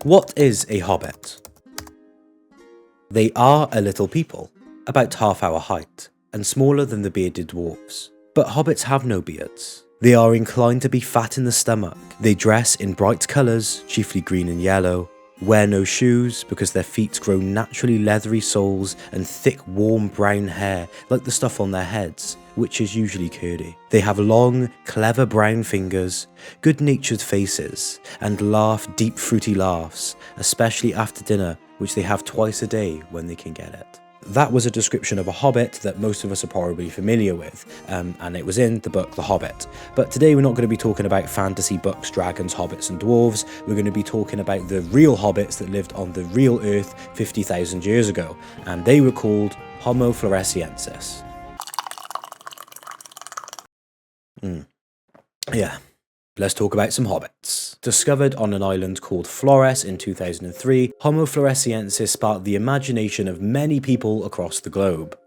What is a hobbit? They are a little people, about half our height, and smaller than the bearded dwarves. But hobbits have no beards. They are inclined to be fat in the stomach. They dress in bright colours, chiefly green and yellow, wear no shoes because their feet grow naturally leathery soles and thick warm brown hair like the stuff on their heads, which is usually curly. They have long, clever brown fingers, good-natured faces, and laugh deep fruity laughs, especially after dinner, which they have twice a day when they can get it. That was a description of a hobbit that most of us are probably familiar with, and it was in the book The Hobbit. But today we're not going to be talking about fantasy books, dragons, hobbits and dwarves. We're going to be talking about the real hobbits that lived on the real Earth 50,000 years ago, and they were called Homo floresiensis. Yeah. Let's talk about some hobbits. Discovered on an island called Flores in 2003, Homo floresiensis sparked the imagination of many people across the globe.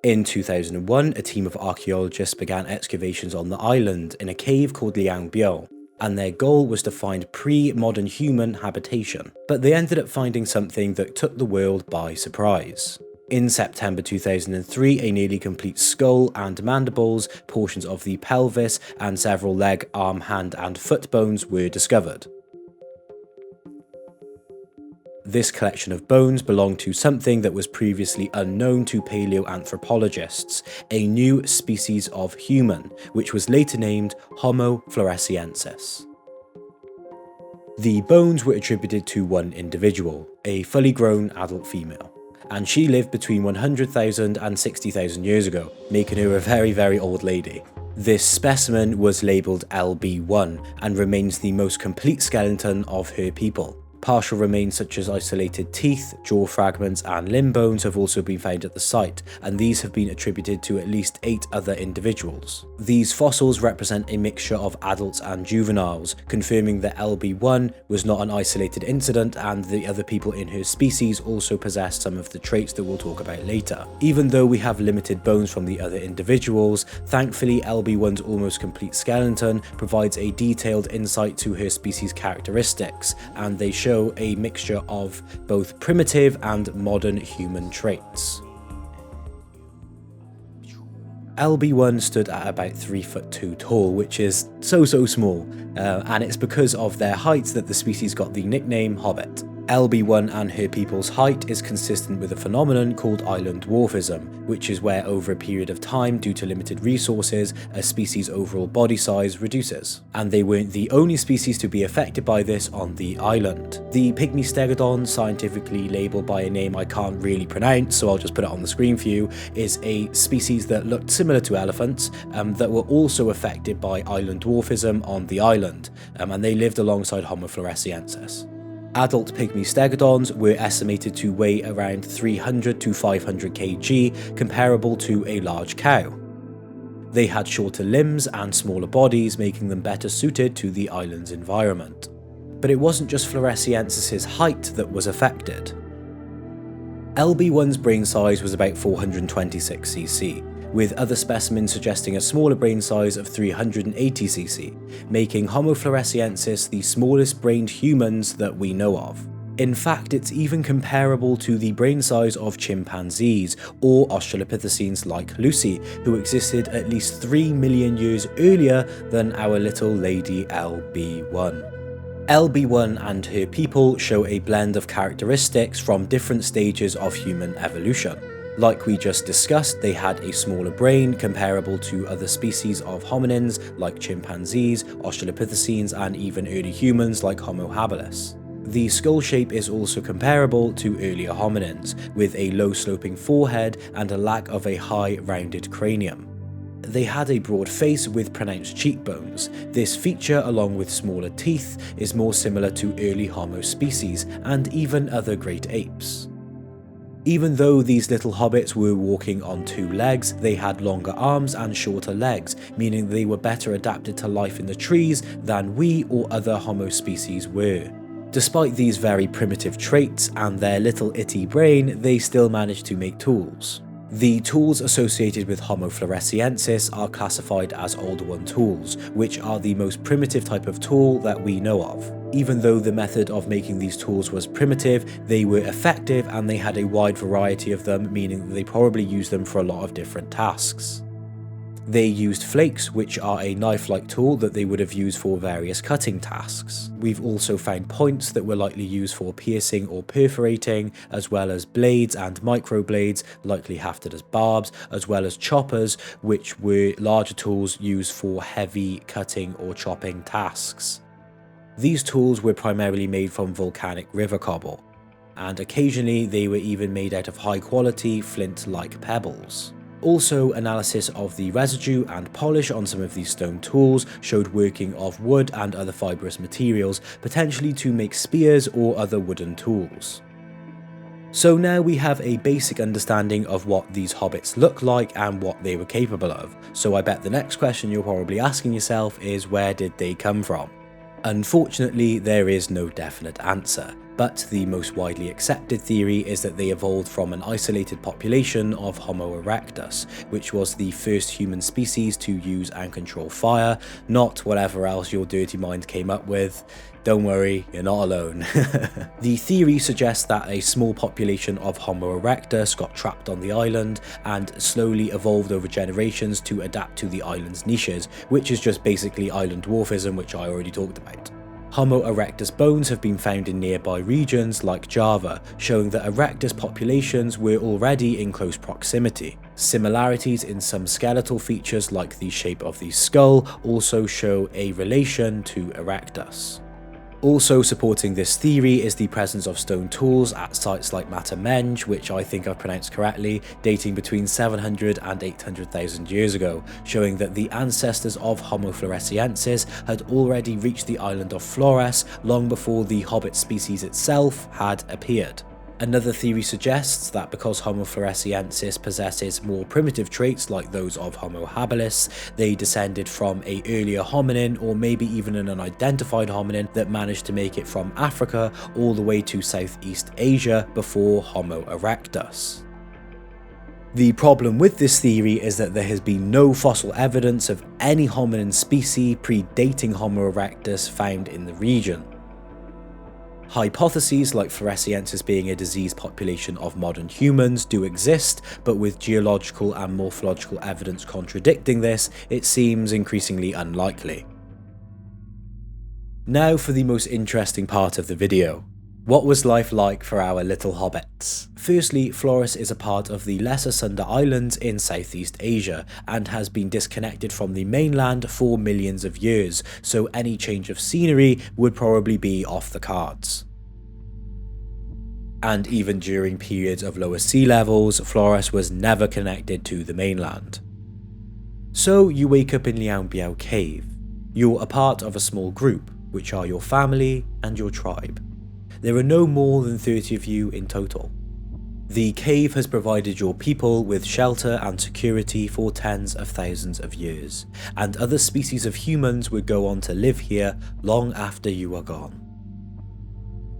In 2001, a team of archaeologists began excavations on the island in a cave called Liangbyo, and their goal was to find pre-modern human habitation. But they ended up finding something that took the world by surprise. In September 2003, a nearly complete skull and mandibles, portions of the pelvis, and several leg, arm, hand, and foot bones were discovered. This collection of bones belonged to something that was previously unknown to paleoanthropologists, a new species of human, which was later named Homo floresiensis. The bones were attributed to one individual, a fully grown adult female, and she lived between 100,000 and 60,000 years ago, making her a very, very old lady. This specimen was labelled LB1 and remains the most complete skeleton of her people. Partial remains such as isolated teeth, jaw fragments and limb bones have also been found at the site, and these have been attributed to at least 8 other individuals. These fossils represent a mixture of adults and juveniles, confirming that LB1 was not an isolated incident and the other people in her species also possessed some of the traits that we'll talk about later. Even though we have limited bones from the other individuals, thankfully LB1's almost complete skeleton provides a detailed insight to her species' characteristics, and they show a mixture of both primitive and modern human traits. LB1 stood at about 3'2" tall, which is so small, and it's because of their height that the species got the nickname Hobbit. LB1 and her people's height is consistent with a phenomenon called island dwarfism, which is where over a period of time, due to limited resources, a species' overall body size reduces. And they weren't the only species to be affected by this on the island. The pygmy stegodon, scientifically labelled by a name I can't really pronounce, so I'll just put it on the screen for you, is a species that looked similar to elephants, that were also affected by island dwarfism on the island, and they lived alongside Homo floresiensis. Adult pygmy stegodons were estimated to weigh around 300 to 500 kg, comparable to a large cow. They had shorter limbs and smaller bodies, making them better suited to the island's environment. But it wasn't just floresiensis's height that was affected. LB1's brain size was about 426 cc, with other specimens suggesting a smaller brain size of 380 cc, making Homo floresiensis the smallest brained humans that we know of. In fact, it's even comparable to the brain size of chimpanzees or Australopithecines like Lucy, who existed at least 3 million years earlier than our little lady LB1. LB1 and her people show a blend of characteristics from different stages of human evolution. Like we just discussed, they had a smaller brain comparable to other species of hominins like chimpanzees, Australopithecines, and even early humans like Homo habilis. The skull shape is also comparable to earlier hominins, with a low sloping forehead and a lack of a high rounded cranium. They had a broad face with pronounced cheekbones. This feature, along with smaller teeth, is more similar to early Homo species and even other great apes. Even though these little hobbits were walking on 2 legs, they had longer arms and shorter legs, meaning they were better adapted to life in the trees than we or other Homo species were. Despite these very primitive traits and their little itty brain, they still managed to make tools. The tools associated with Homo floresiensis are classified as Older One tools, which are the most primitive type of tool that we know of. Even though the method of making these tools was primitive, they were effective and they had a wide variety of them, meaning that they probably used them for a lot of different tasks. They used flakes, which are a knife-like tool that they would have used for various cutting tasks. We've also found points that were likely used for piercing or perforating, as well as blades and microblades, likely hafted as barbs, as well as choppers, which were larger tools used for heavy cutting or chopping tasks. These tools were primarily made from volcanic river cobble, and occasionally they were even made out of high-quality flint-like pebbles. Also, analysis of the residue and polish on some of these stone tools showed working of wood and other fibrous materials, potentially to make spears or other wooden tools. So now we have a basic understanding of what these hobbits look like and what they were capable of. So I bet the next question you're probably asking yourself is, where did they come from? Unfortunately, there is no definite answer, but the most widely accepted theory is that they evolved from an isolated population of Homo erectus, which was the first human species to use and control fire, not whatever else your dirty mind came up with. Don't worry, you're not alone. The theory suggests that a small population of Homo erectus got trapped on the island and slowly evolved over generations to adapt to the island's niches, which is just basically island dwarfism, which I already talked about. Homo erectus bones have been found in nearby regions like Java, showing that erectus populations were already in close proximity. Similarities in some skeletal features like the shape of the skull also show a relation to erectus. Also supporting this theory is the presence of stone tools at sites like Matamenge, which I think I've pronounced correctly, dating between 700 and 800,000 years ago, showing that the ancestors of Homo floresiensis had already reached the island of Flores long before the Hobbit species itself had appeared. Another theory suggests that because Homo floresiensis possesses more primitive traits like those of Homo habilis, they descended from an earlier hominin, or maybe even an unidentified hominin that managed to make it from Africa all the way to Southeast Asia before Homo erectus. The problem with this theory is that there has been no fossil evidence of any hominin species predating Homo erectus found in the region. Hypotheses like floresiensis being a diseased population of modern humans do exist, but with geological and morphological evidence contradicting this, it seems increasingly unlikely. Now for the most interesting part of the video. What was life like for our little hobbits? Firstly, Flores is a part of the Lesser Sunda Islands in Southeast Asia and has been disconnected from the mainland for millions of years, so any change of scenery would probably be off the cards. And even during periods of lower sea levels, Flores was never connected to the mainland. So you wake up in Liangbiao Cave. You're a part of a small group, which are your family and your tribe. There are no more than 30 of you in total. The cave has provided your people with shelter and security for tens of thousands of years, and other species of humans would go on to live here long after you are gone.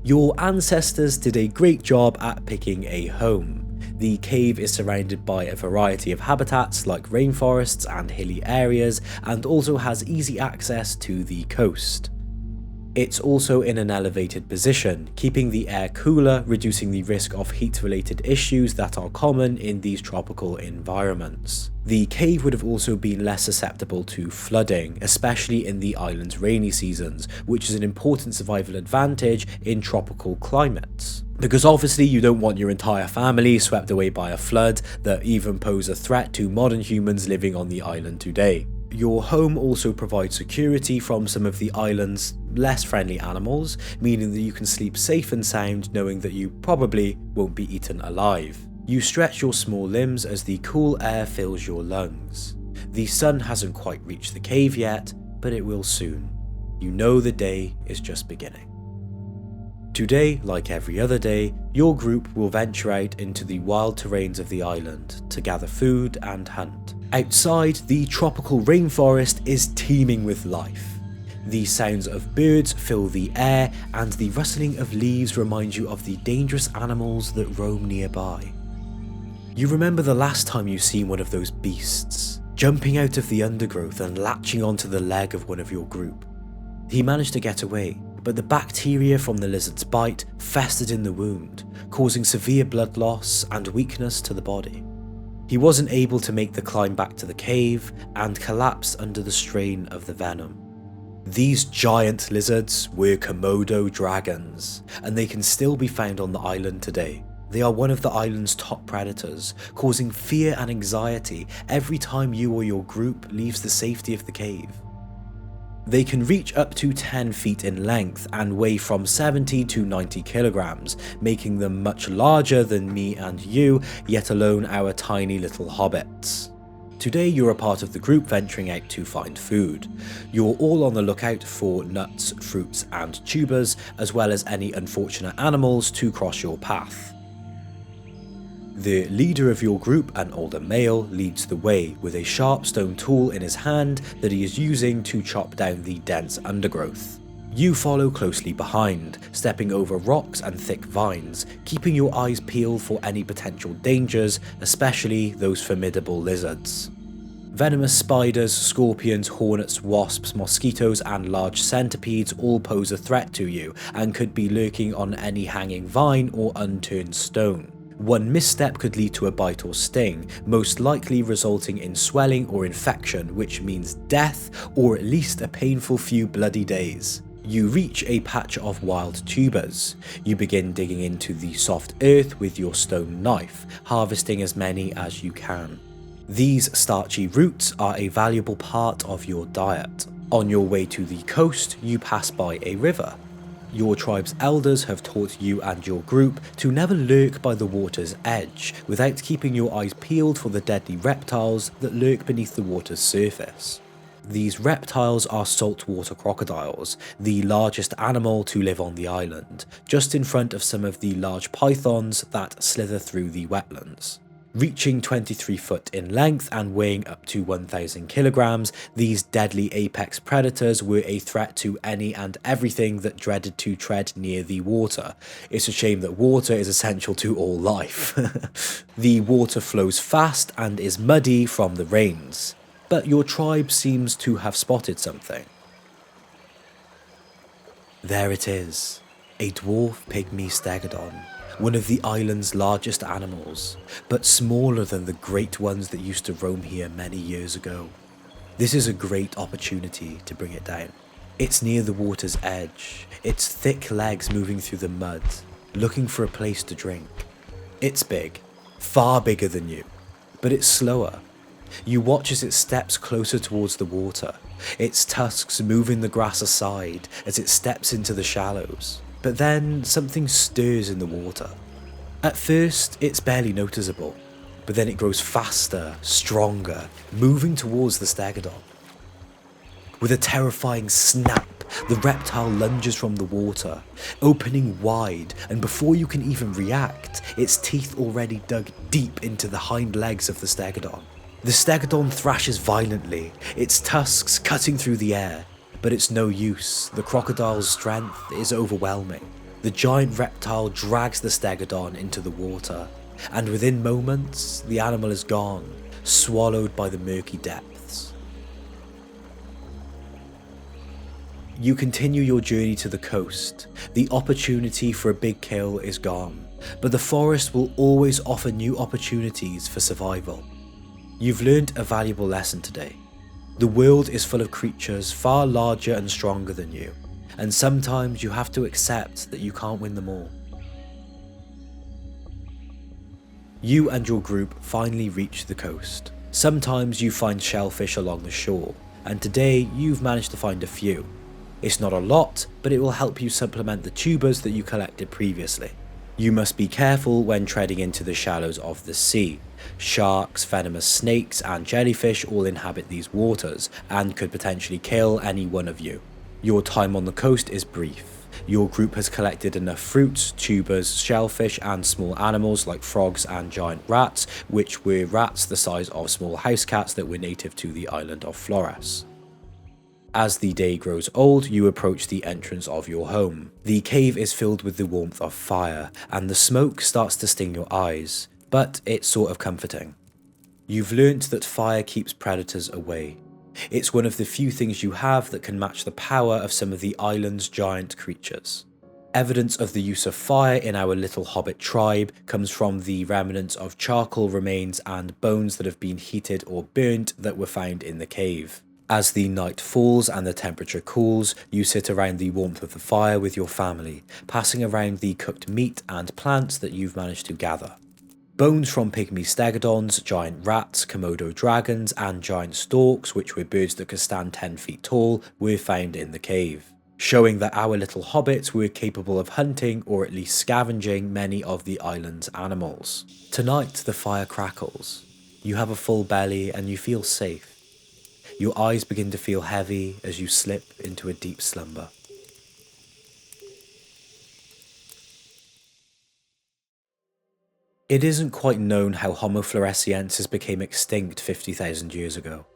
Your ancestors did a great job at picking a home. The cave is surrounded by a variety of habitats like rainforests and hilly areas, and also has easy access to the coast. It's also in an elevated position, keeping the air cooler, reducing the risk of heat-related issues that are common in these tropical environments. The cave would have also been less susceptible to flooding, especially in the island's rainy seasons, which is an important survival advantage in tropical climates. Because obviously you don't want your entire family swept away by a flood that even pose a threat to modern humans living on the island today. Your home also provides security from some of the island's less friendly animals, meaning that you can sleep safe and sound knowing that you probably won't be eaten alive. You stretch your small limbs as the cool air fills your lungs. The sun hasn't quite reached the cave yet, but it will soon. You know the day is just beginning. Today, like every other day, your group will venture out into the wild terrains of the island to gather food and hunt. Outside, the tropical rainforest is teeming with life. The sounds of birds fill the air, and the rustling of leaves remind you of the dangerous animals that roam nearby. You remember the last time you seen one of those beasts, jumping out of the undergrowth and latching onto the leg of one of your group. He managed to get away, but the bacteria from the lizard's bite festered in the wound, causing severe blood loss and weakness to the body. He wasn't able to make the climb back to the cave and collapsed under the strain of the venom. These giant lizards were Komodo dragons, and they can still be found on the island today. They are one of the island's top predators, causing fear and anxiety every time you or your group leaves the safety of the cave. They can reach up to 10 feet in length and weigh from 70 to 90 kilograms, making them much larger than me and you, yet alone our tiny little hobbits. Today you're a part of the group venturing out to find food. You're all on the lookout for nuts, fruits and tubers, as well as any unfortunate animals to cross your path. The leader of your group, an older male, leads the way with a sharp stone tool in his hand that he is using to chop down the dense undergrowth. You follow closely behind, stepping over rocks and thick vines, keeping your eyes peeled for any potential dangers, especially those formidable lizards. Venomous spiders, scorpions, hornets, wasps, mosquitoes and large centipedes all pose a threat to you and could be lurking on any hanging vine or unturned stone. One misstep could lead to a bite or sting, most likely resulting in swelling or infection, which means death or at least a painful few bloody days. You reach a patch of wild tubers. You begin digging into the soft earth with your stone knife, harvesting as many as you can. These starchy roots are a valuable part of your diet. On your way to the coast, you pass by a river. Your tribe's elders have taught you and your group to never lurk by the water's edge without keeping your eyes peeled for the deadly reptiles that lurk beneath the water's surface. These reptiles are saltwater crocodiles, the largest animal to live on the island, just in front of some of the large pythons that slither through the wetlands. Reaching 23 foot in length and weighing up to 1,000 kilograms, these deadly apex predators were a threat to any and everything that dreaded to tread near the water. It's a shame that water is essential to all life. The water flows fast and is muddy from the rains, but your tribe seems to have spotted something. There it is, a dwarf pygmy stegodon. One of the island's largest animals, but smaller than the great ones that used to roam here many years ago. This is a great opportunity to bring it down. It's near the water's edge, its thick legs moving through the mud, looking for a place to drink. It's big, far bigger than you, but it's slower. You watch as it steps closer towards the water, its tusks moving the grass aside as it steps into the shallows. But then something stirs in the water. At first, it's barely noticeable, but then it grows faster, stronger, moving towards the stegodon. With a terrifying snap, the reptile lunges from the water, opening wide, and before you can even react, its teeth already dug deep into the hind legs of the stegodon. The stegodon thrashes violently, its tusks cutting through the air. But it's no use, the crocodile's strength is overwhelming. The giant reptile drags the stegodon into the water, and within moments, the animal is gone, swallowed by the murky depths. You continue your journey to the coast. The opportunity for a big kill is gone, but the forest will always offer new opportunities for survival. You've learned a valuable lesson today. The world is full of creatures far larger and stronger than you, and sometimes you have to accept that you can't win them all. You and your group finally reach the coast. Sometimes you find shellfish along the shore, and today you've managed to find a few. It's not a lot, but it will help you supplement the tubers that you collected previously. You must be careful when treading into the shallows of the sea. Sharks, venomous snakes and jellyfish all inhabit these waters and could potentially kill any one of you. Your time on the coast is brief. Your group has collected enough fruits, tubers, shellfish and small animals like frogs and giant rats, which were rats the size of small house cats that were native to the island of Flores. As the day grows old, you approach the entrance of your home. The cave is filled with the warmth of fire, and the smoke starts to sting your eyes. but it's sort of comforting. You've learnt that fire keeps predators away. It's one of the few things you have that can match the power of some of the island's giant creatures. Evidence of the use of fire in our little hobbit tribe comes from the remnants of charcoal remains and bones that have been heated or burnt that were found in the cave. As the night falls and the temperature cools, you sit around the warmth of the fire with your family, passing around the cooked meat and plants that you've managed to gather. Bones from pygmy stegodons, giant rats, Komodo dragons, and giant storks, which were birds that could stand 10 feet tall, were found in the cave, showing that our little hobbits were capable of hunting or at least scavenging many of the island's animals. Tonight the fire crackles. You have a full belly and you feel safe. Your eyes begin to feel heavy as you slip into a deep slumber. It isn't quite known how Homo floresiensis became extinct 50,000 years ago,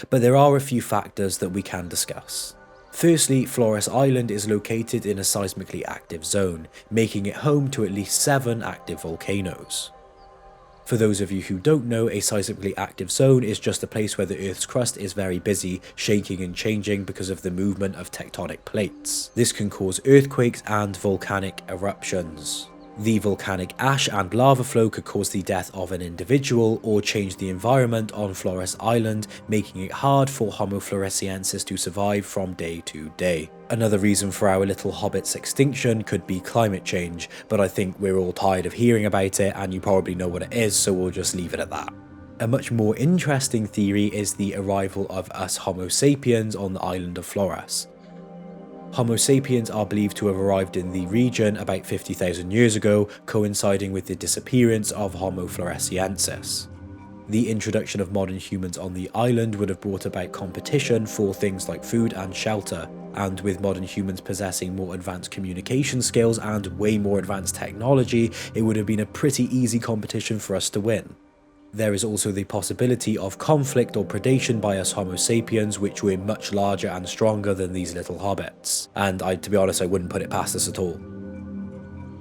but there are a few factors that we can discuss. Firstly, Flores Island is located in a seismically active zone, making it home to at least 7 active volcanoes. For those of you who don't know, a seismically active zone is just a place where the Earth's crust is very busy, shaking and changing because of the movement of tectonic plates. This can cause earthquakes and volcanic eruptions. The volcanic ash and lava flow could cause the death of an individual or change the environment on Flores Island, making it hard for Homo floresiensis to survive from day to day. Another reason for our little hobbit's extinction could be climate change, but I think we're all tired of hearing about it and you probably know what it is, so we'll just leave it at that. A much more interesting theory is the arrival of us Homo sapiens on the island of Flores. Homo sapiens are believed to have arrived in the region about 50,000 years ago, coinciding with the disappearance of Homo floresiensis. The introduction of modern humans on the island would have brought about competition for things like food and shelter, and with modern humans possessing more advanced communication skills and way more advanced technology, it would have been a pretty easy competition for us to win. There is also the possibility of conflict or predation by us Homo sapiens, which were much larger and stronger than these little hobbits, and to be honest, I wouldn't put it past us at all.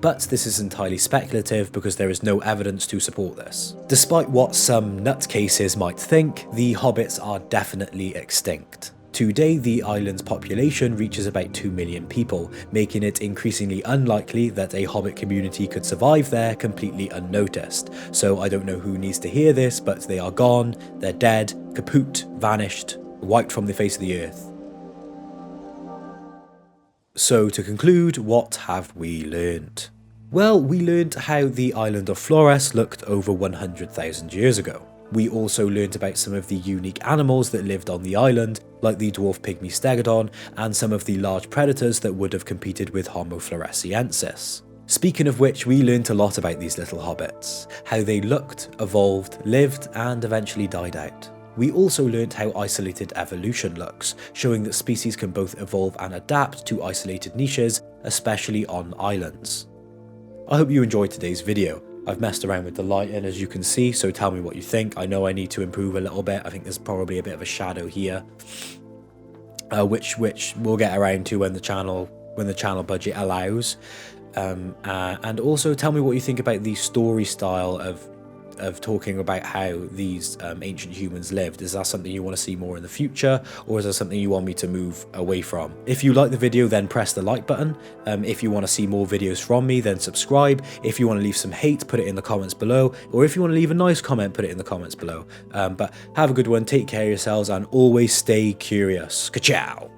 But this is entirely speculative because there is no evidence to support this. Despite what some nutcases might think, the hobbits are definitely extinct. Today, the island's population reaches about 2 million people, making it increasingly unlikely that a hobbit community could survive there completely unnoticed. So I don't know who needs to hear this, but they are gone, they're dead, kaput, vanished, wiped from the face of the earth. So to conclude, what have we learned? Well, we learned how the island of Flores looked over 100,000 years ago. We also learned about some of the unique animals that lived on the island, like the dwarf pygmy stegodon, and some of the large predators that would have competed with Homo floresiensis. Speaking of which, we learned a lot about these little hobbits, how they looked, evolved, lived, and eventually died out. We also learned how isolated evolution looks, showing that species can both evolve and adapt to isolated niches, especially on islands. I hope you enjoyed today's video. I've messed around with the lighting as you can see, so tell me what you think. I know I need to improve a little bit. I think there's probably a bit of a shadow here, which we'll get around to when the channel budget allows. And also tell me what you think about the story style of talking about how these ancient humans lived. Is that something you want to see more in the future, or is that something you want me to move away from? If you like the video, then press the like button. If you want to see more videos from me, then subscribe. If you want to leave some hate, put it in the comments below, or if you want to leave a nice comment, put it in the comments below. But have a good one, take care of yourselves, and always stay curious. Ka-chow!